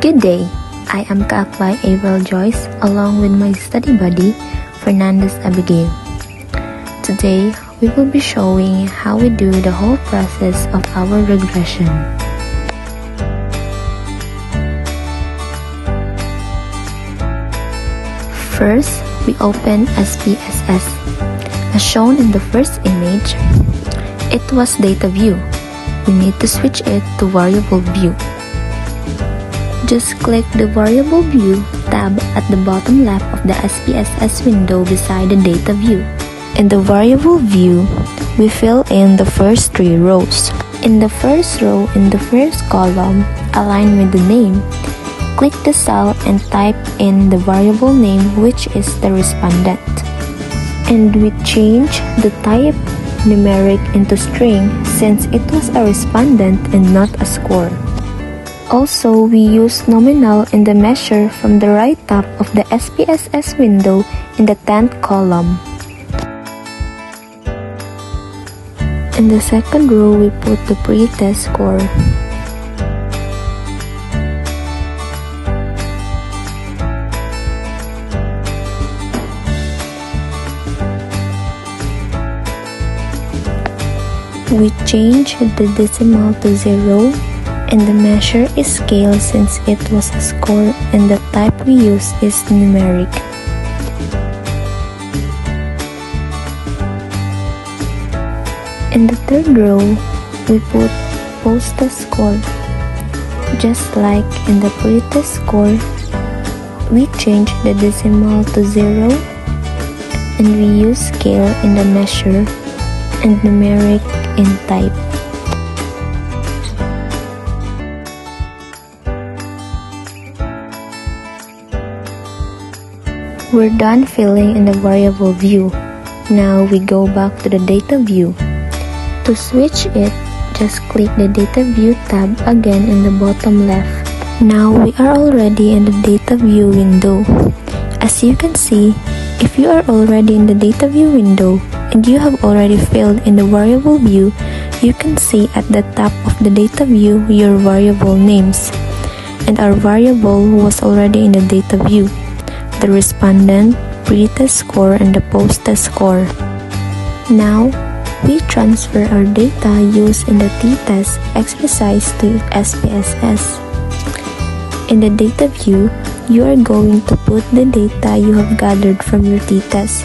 Good day, I am Kaaklay Avril Joyce along with my study buddy, Fernandez Abigail. Today, we will be showing how we do the whole process of our regression. First, we open SPSS. As shown in the first image, it was data view. We need to switch it to variable view. Just click the variable view tab at the bottom left of the SPSS window beside the data view. In the variable view, we fill in the first three rows. In the first row, in the first column, align with the name, click the cell and type in the variable name, which is the respondent. And we change the type numeric into string since it was a respondent and not a score. Also, we use nominal in the measure from the right top of the SPSS window in the 10th column. In the second row, we put the pre-test score. We change the decimal to 0 and the measure is scale since it was a score and the type we use is numeric. In the third row, we put post-test score. Just like in the pre-test score, we change the decimal to 0 and we use scale in the measure and numeric in type. We're done filling in the variable view. Now we go back to the data view. To switch it, just click the data view tab again in the bottom left. Now we are already in the data view window. As you can see, if you are already in the data view window and you have already filled in the variable view, you can see at the top of the data view your variable names. And our variable was already in the data view. The respondent, pre-test score, and the post-test score. Now, we transfer our data used in the t-test exercise to SPSS. In the data view, you are going to put the data you have gathered from your t-test.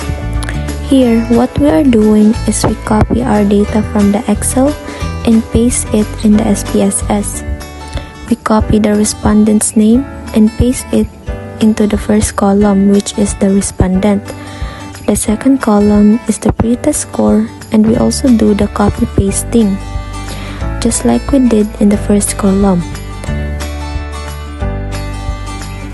Here, what we are doing is we copy our data from the Excel and paste it in the SPSS. We copy the respondent's name and paste it into the first column, which is the respondent. The second column is the pre-test score, and we also do the copy pasting, just like we did in the first column.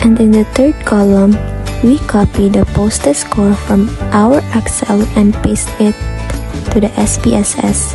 And in the third column, we copy the post-test score from our Excel and paste it to the SPSS.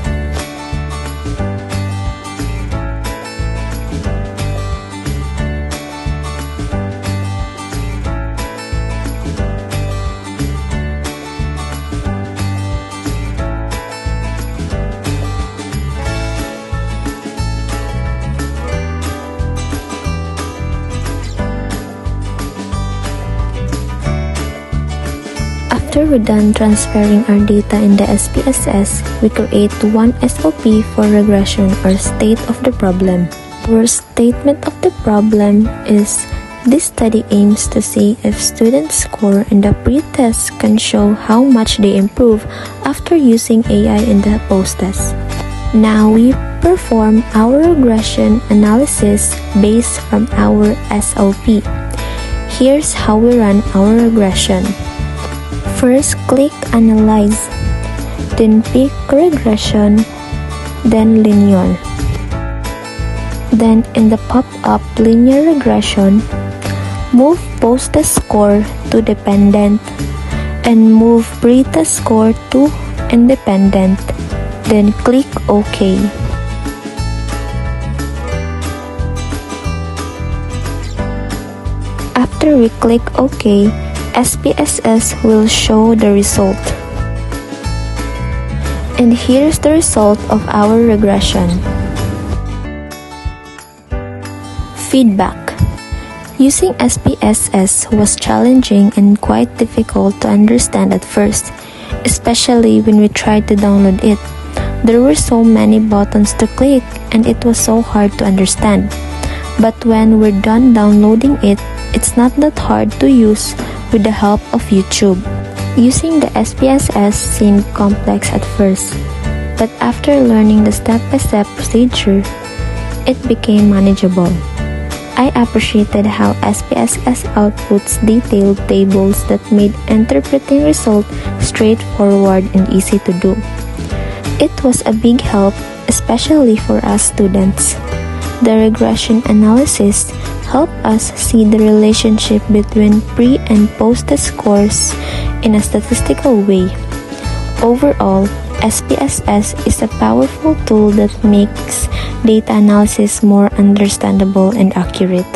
After we're done transferring our data in the SPSS, we create one SOP for regression or state of the problem. Our statement of the problem is, this study aims to see if students' score in the pre-test can show how much they improve after using AI in the post-test. Now we perform our regression analysis based from our SOP. Here's how we run our regression. First, click Analyze, then pick Regression, then Linear. Then in the pop-up Linear Regression, move post-test score to dependent and move pre-test score to independent, then click OK. After we click OK, SPSS will show the result. And here's the result of our regression. Feedback. Using SPSS was challenging and quite difficult to understand at first, especially when we tried to download it. There were so many buttons to click and it was so hard to understand. But when we're done downloading it, it's not that hard to use with the help of YouTube. Using the SPSS seemed complex at first, but after learning the step-by-step procedure, it became manageable. I appreciated how SPSS outputs detailed tables that made interpreting results straightforward and easy to do. It was a big help, especially for us students. The regression analysis helped us see the relationship between pre- and post-test scores in a statistical way. Overall, SPSS is a powerful tool that makes data analysis more understandable and accurate.